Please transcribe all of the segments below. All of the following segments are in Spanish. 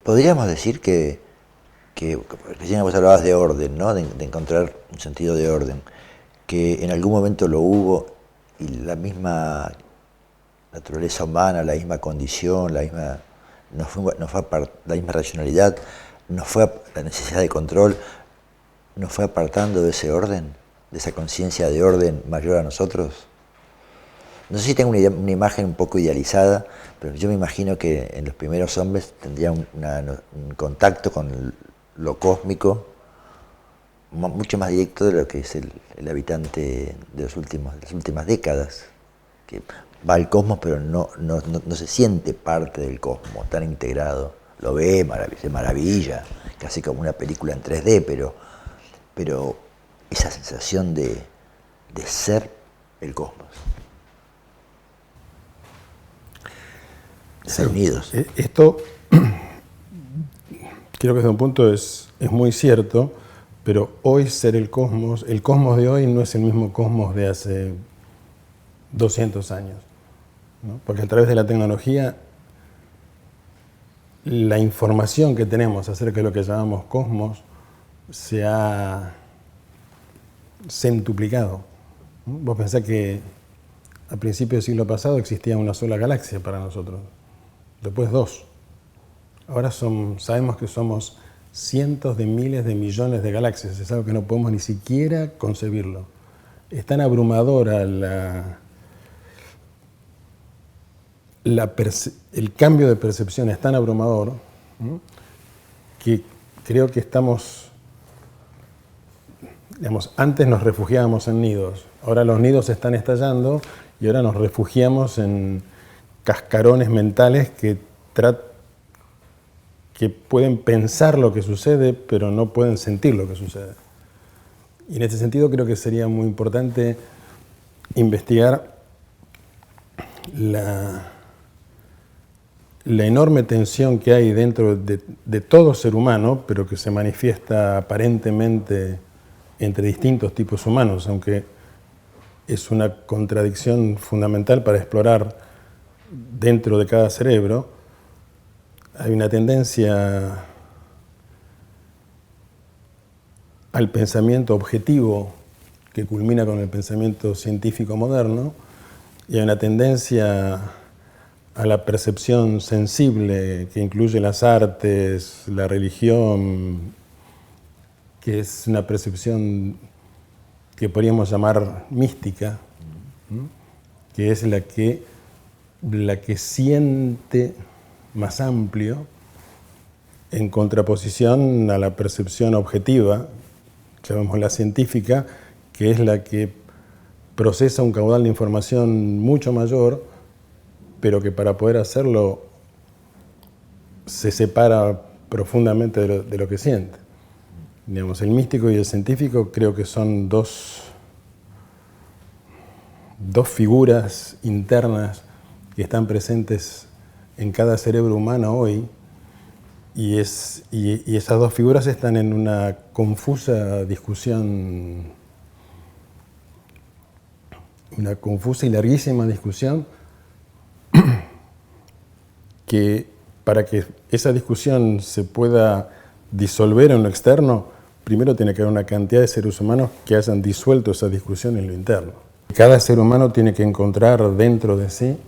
Podríamos decir que recién vos hablabas de orden, ¿no? De encontrar un sentido de orden, que en algún momento lo hubo y la misma naturaleza humana, la misma condición, la misma racionalidad, la necesidad de control, nos fue apartando de ese orden, de esa conciencia de orden mayor a nosotros. No sé si tengo una imagen un poco idealizada, pero yo me imagino que en los primeros hombres tendrían un contacto con lo cósmico mucho más directo de lo que es el habitante de las últimas décadas, que va al cosmos pero no se siente parte del cosmos, tan integrado. Lo ve, se maravilla, casi como una película en 3D, pero esa sensación de ser el cosmos, de ser unidos. Esto creo que desde un punto es muy cierto, pero hoy ser el cosmos de hoy no es el mismo cosmos de hace 200 años, ¿no? Porque a través de la tecnología, la información que tenemos acerca de lo que llamamos cosmos se ha centuplicado, ¿no? Vos pensás que a principios del siglo pasado existía una sola galaxia para nosotros, después dos. Ahora sabemos que somos cientos de miles de millones de galaxias. Es algo que no podemos ni siquiera concebirlo. Es tan abrumadora el cambio de percepción es tan abrumador, ¿no?, que creo que antes nos refugiábamos en nidos. Ahora los nidos se están estallando y ahora nos refugiamos en cascarones mentales que pueden pensar lo que sucede, pero no pueden sentir lo que sucede. Y en este sentido creo que sería muy importante investigar la enorme tensión que hay dentro de todo ser humano, pero que se manifiesta aparentemente entre distintos tipos humanos, aunque es una contradicción fundamental para explorar dentro de cada cerebro. Hay una tendencia al pensamiento objetivo que culmina con el pensamiento científico moderno, y hay una tendencia a la percepción sensible que incluye las artes, la religión, que es una percepción que podríamos llamar mística, ¿no?, que es la que siente más amplio, en contraposición a la percepción objetiva, llamémosla científica, que es la que procesa un caudal de información mucho mayor, pero que para poder hacerlo se separa profundamente de lo que siente. Digamos, el místico y el científico creo que son dos figuras internas que están presentes en cada cerebro humano hoy, y esas dos figuras están en una confusa discusión, una confusa y larguísima discusión, que para que esa discusión se pueda disolver en lo externo, primero tiene que haber una cantidad de seres humanos que hayan disuelto esa discusión en lo interno. Cada ser humano tiene que encontrar dentro de sí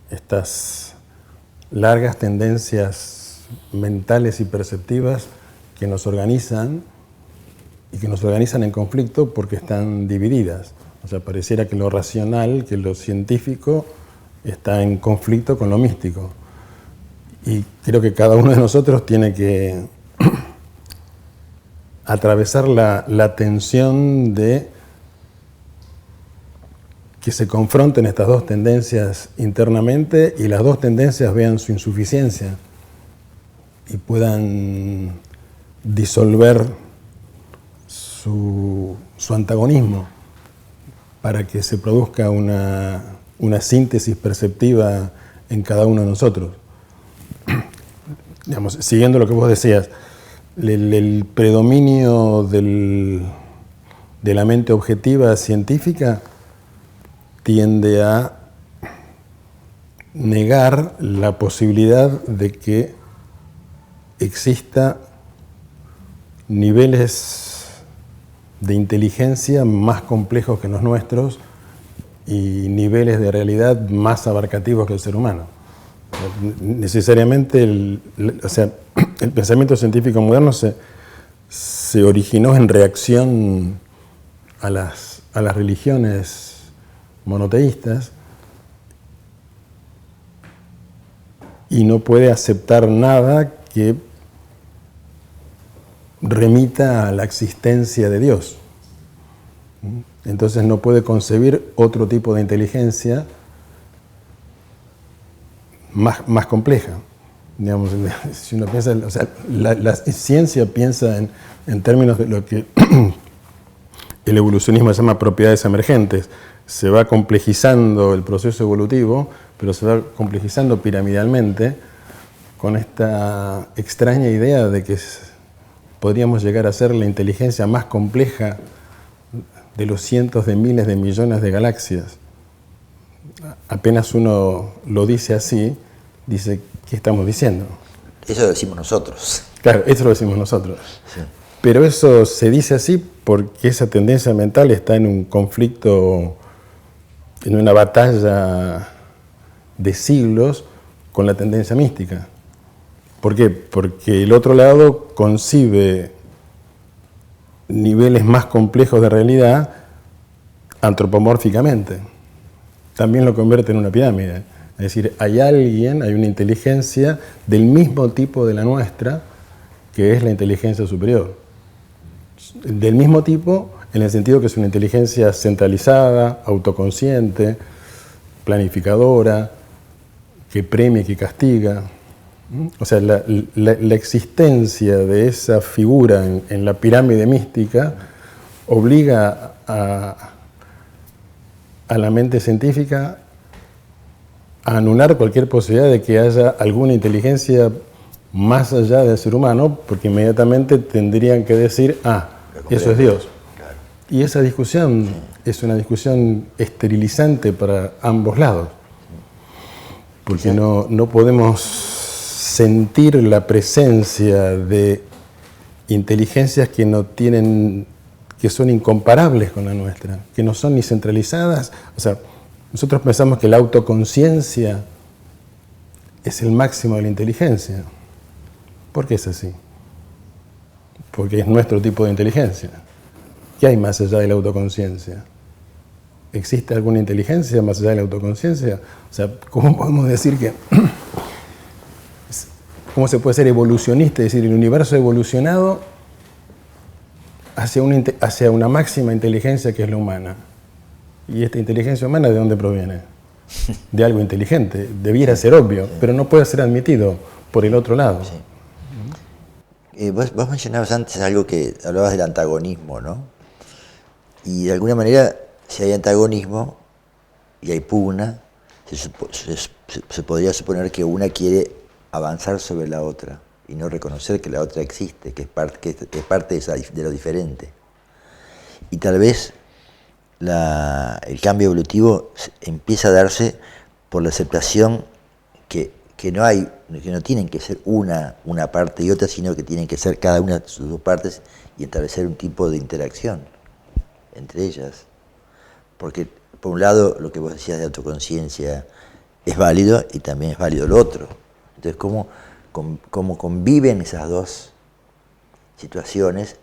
estas largas tendencias mentales y perceptivas que nos organizan y que nos organizan en conflicto porque están divididas. O sea, pareciera que lo racional, que lo científico está en conflicto con lo místico. Y creo que cada uno de nosotros tiene que atravesar la tensión de que se confronten estas dos tendencias internamente y las dos tendencias vean su insuficiencia y puedan disolver su antagonismo para que se produzca una síntesis perceptiva en cada uno de nosotros. Digamos, siguiendo lo que vos decías, el predominio de la mente objetiva científica tiende a negar la posibilidad de que exista niveles de inteligencia más complejos que los nuestros y niveles de realidad más abarcativos que el ser humano. Necesariamente el pensamiento científico moderno se originó en reacción a las religiones monoteístas y no puede aceptar nada que remita a la existencia de Dios. Entonces no puede concebir otro tipo de inteligencia más compleja. Digamos, si uno piensa, o sea, la ciencia piensa en términos de lo que el evolucionismo llama propiedades emergentes. Se va complejizando el proceso evolutivo, pero se va complejizando piramidalmente con esta extraña idea de que podríamos llegar a ser la inteligencia más compleja de los cientos de miles de millones de galaxias. Apenas uno lo dice así, dice, ¿qué estamos diciendo? Eso lo decimos nosotros. Claro, eso lo decimos nosotros. Sí. Pero eso se dice así porque esa tendencia mental está en un conflicto, en una batalla de siglos con la tendencia mística. ¿Por qué? Porque el otro lado concibe niveles más complejos de realidad antropomórficamente. También lo convierte en una pirámide. Es decir, hay una inteligencia del mismo tipo de la nuestra, que es la inteligencia superior. Del mismo tipo, en el sentido que es una inteligencia centralizada, autoconsciente, planificadora, que premia y que castiga. O sea, la existencia de esa figura en la pirámide mística obliga a la mente científica a anular cualquier posibilidad de que haya alguna inteligencia más allá del ser humano, porque inmediatamente tendrían que decir, eso es Dios. Claro. Y esa discusión es una discusión esterilizante para ambos lados, porque no podemos sentir la presencia de inteligencias que son incomparables con la nuestra, que no son ni centralizadas. O sea, nosotros pensamos que la autoconciencia es el máximo de la inteligencia. ¿Por qué es así? Porque es nuestro tipo de inteligencia. ¿Qué hay más allá de la autoconciencia? ¿Existe alguna inteligencia más allá de la autoconciencia? O sea, ¿cómo podemos decir que... ¿Cómo se puede ser evolucionista? Es decir, el universo ha evolucionado hacia una máxima inteligencia que es la humana. ¿Y esta inteligencia humana de dónde proviene? De algo inteligente. Debiera ser obvio, pero no puede ser admitido por el otro lado. Sí. Vos mencionabas antes algo que hablabas del antagonismo, ¿no? Y de alguna manera, si hay antagonismo y hay pugna, se podría suponer que una quiere avanzar sobre la otra y no reconocer que la otra existe, que es parte de lo diferente. Y tal vez el cambio evolutivo empieza a darse por la aceptación que no tienen que ser una parte y otra, sino que tienen que ser cada una de sus dos partes y establecer un tipo de interacción entre ellas. Porque, por un lado, lo que vos decías de autoconciencia es válido y también es válido lo otro. Entonces, ¿cómo conviven esas dos situaciones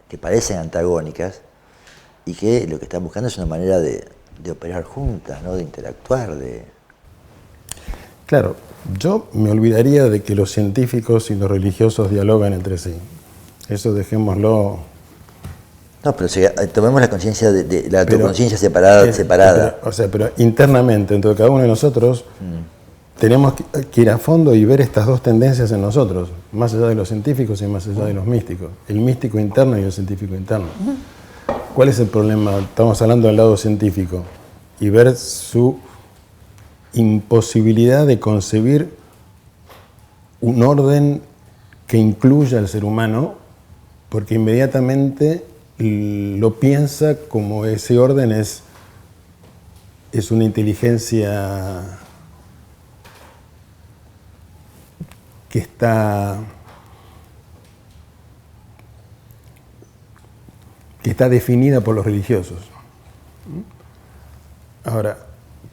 que parecen antagónicas y que lo que están buscando es una manera de operar juntas, ¿no? De interactuar, Claro, yo me olvidaría de que los científicos y los religiosos dialogan entre sí. Eso dejémoslo. No, pero tomemos la conciencia de la autoconciencia separada. Pero internamente, dentro de cada uno de nosotros, tenemos que ir a fondo y ver estas dos tendencias en nosotros, más allá de los científicos y más allá de los místicos. El místico interno y el científico interno. ¿Cuál es el problema? Estamos hablando del lado científico y ver su imposibilidad de concebir un orden que incluya al ser humano, porque inmediatamente lo piensa como ese orden es una inteligencia que está que está definida por los religiosos. Ahora,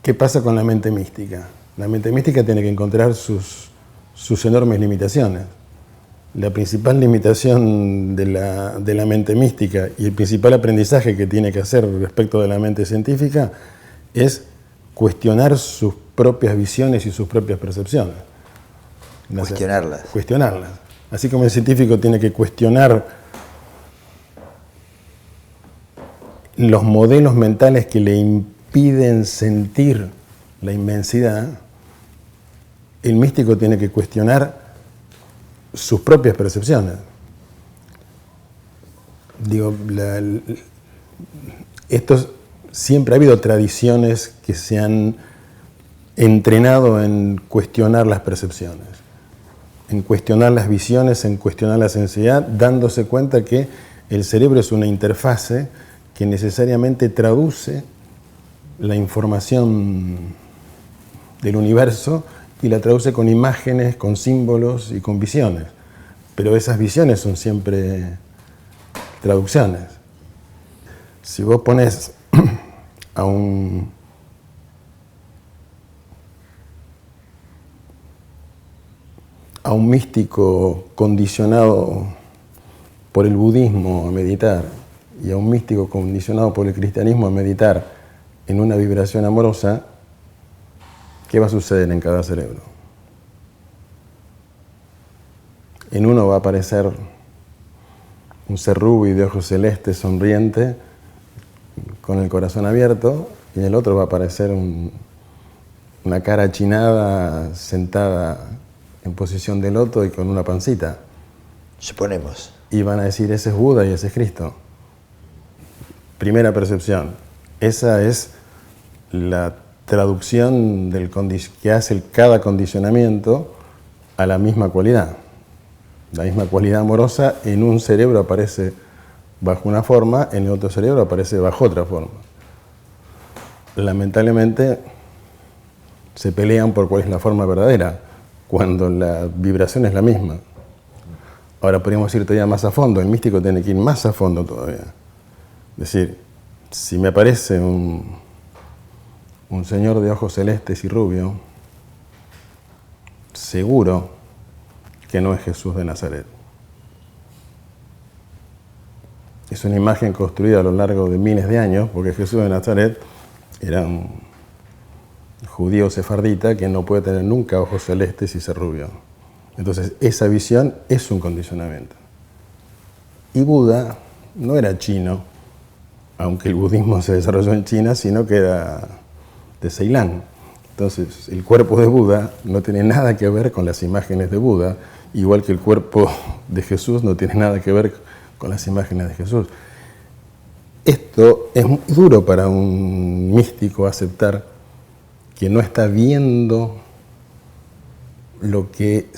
¿qué pasa con la mente mística? La mente mística tiene que encontrar sus enormes limitaciones. La principal limitación de la mente mística y el principal aprendizaje que tiene que hacer respecto de la mente científica es cuestionar sus propias visiones y sus propias percepciones. Cuestionarlas. Así como el científico tiene que cuestionar los modelos mentales que le impiden sentir la inmensidad, el místico tiene que cuestionar sus propias percepciones. Digo, siempre ha habido tradiciones que se han entrenado en cuestionar las percepciones, en cuestionar las visiones, en cuestionar la sensibilidad, dándose cuenta que el cerebro es una interfase que necesariamente traduce la información del universo y la traduce con imágenes, con símbolos y con visiones. Pero esas visiones son siempre traducciones. Si vos pones a un místico condicionado por el budismo a meditar y a un místico condicionado por el cristianismo a meditar en una vibración amorosa, ¿qué va a suceder en cada cerebro? En uno va a aparecer un ser rubio de ojos celestes, sonriente, con el corazón abierto, y en el otro va a aparecer una cara achinada, sentada en posición de loto y con una pancita. Suponemos. Y van a decir, ese es Buda y ese es Cristo. Primera percepción. Esa es la traducción que hace cada condicionamiento a la misma cualidad. La misma cualidad amorosa en un cerebro aparece bajo una forma, en el otro cerebro aparece bajo otra forma. Lamentablemente se pelean por cuál es la forma verdadera, cuando la vibración es la misma. Ahora podríamos ir todavía más a fondo, el místico tiene que ir más a fondo todavía. Es decir, si me aparece un señor de ojos celestes y rubio, seguro que no es Jesús de Nazaret. Es una imagen construida a lo largo de miles de años, porque Jesús de Nazaret era un judío sefardita que no puede tener nunca ojos celestes y ser rubio. Entonces, esa visión es un condicionamiento. Y Buda no era chino, aunque el budismo se desarrolló en China, sino que era de Ceilán. Entonces, el cuerpo de Buda no tiene nada que ver con las imágenes de Buda, igual que el cuerpo de Jesús no tiene nada que ver con las imágenes de Jesús. Esto es muy duro para un místico aceptar que no está viendo lo que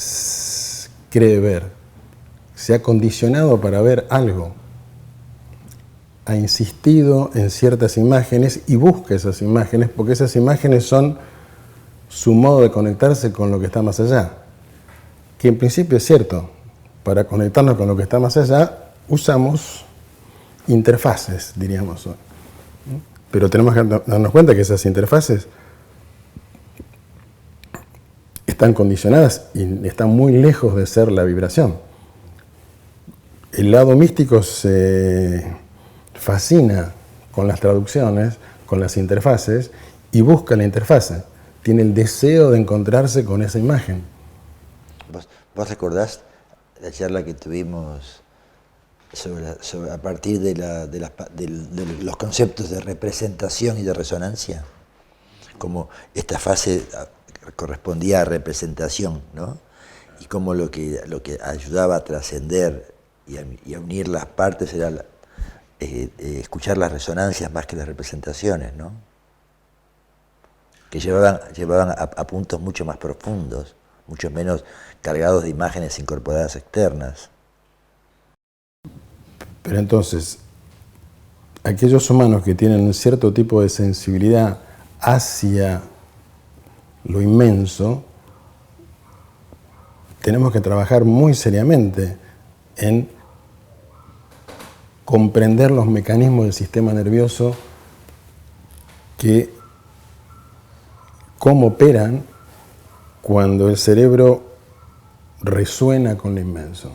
cree ver. Se ha condicionado para ver algo. Ha insistido en ciertas imágenes y busca esas imágenes porque esas imágenes son su modo de conectarse con lo que está más allá. Que en principio es cierto. Para conectarnos con lo que está más allá usamos interfaces, diríamos. Pero tenemos que darnos cuenta que esas interfaces están condicionadas y están muy lejos de ser la vibración. El lado místico se fascina con las traducciones, con las interfaces y busca la interfase. Tiene el deseo de encontrarse con esa imagen. ¿Vos recordás la charla que tuvimos a partir de los conceptos de representación y de resonancia? Como esta fase correspondía a representación, ¿no? Y como lo que ayudaba a trascender y a unir las partes era escuchar las resonancias más que las representaciones, ¿no? Que llevaban a puntos mucho más profundos, mucho menos cargados de imágenes incorporadas externas. Pero entonces, aquellos humanos que tienen un cierto tipo de sensibilidad hacia lo inmenso, tenemos que trabajar muy seriamente en comprender los mecanismos del sistema nervioso cómo operan cuando el cerebro resuena con lo inmenso.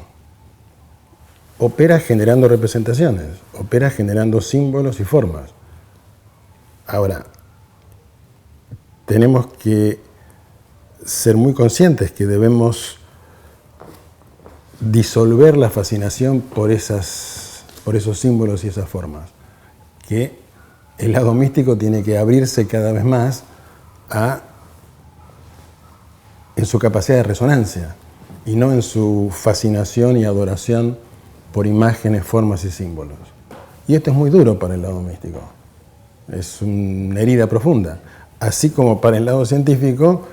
Opera generando representaciones, opera generando símbolos y formas. Ahora, tenemos que ser muy conscientes que debemos disolver la fascinación por esos símbolos y esas formas, que el lado místico tiene que abrirse cada vez más en su capacidad de resonancia y no en su fascinación y adoración por imágenes, formas y símbolos. Y esto es muy duro para el lado místico, es una herida profunda, así como para el lado científico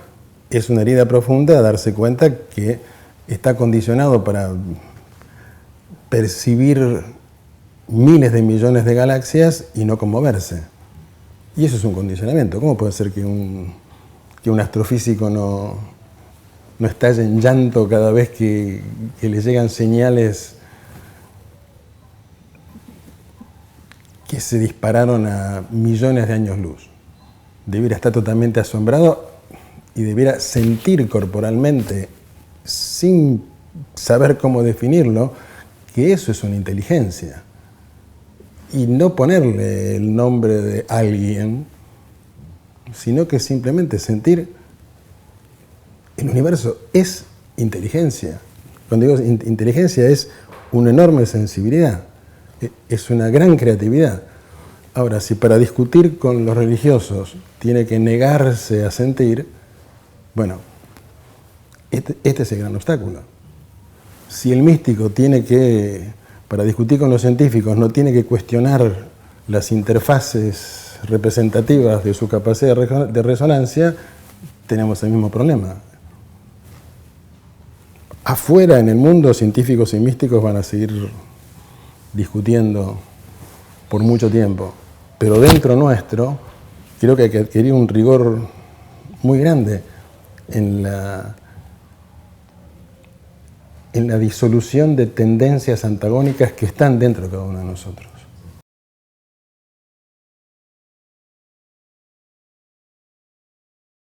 es una herida profunda darse cuenta que está condicionado para percibir miles de millones de galaxias y no conmoverse. Y eso es un condicionamiento. ¿Cómo puede ser que un astrofísico no estalle en llanto cada vez que le llegan señales que se dispararon a millones de años luz? Debiera estar totalmente asombrado y debiera sentir corporalmente, sin saber cómo definirlo, que eso es una inteligencia. Y no ponerle el nombre de alguien, sino que simplemente sentir el universo es inteligencia. Cuando digo inteligencia es una enorme sensibilidad, es una gran creatividad. Ahora, si para discutir con los religiosos tiene que negarse a sentir, bueno, este es el gran obstáculo. Si el místico para discutir con los científicos, no tiene que cuestionar las interfaces representativas de su capacidad de resonancia, tenemos el mismo problema. Afuera, en el mundo, científicos y místicos van a seguir discutiendo por mucho tiempo, pero dentro nuestro creo que hay que adquirir un rigor muy grande en la disolución de tendencias antagónicas que están dentro de cada uno de nosotros.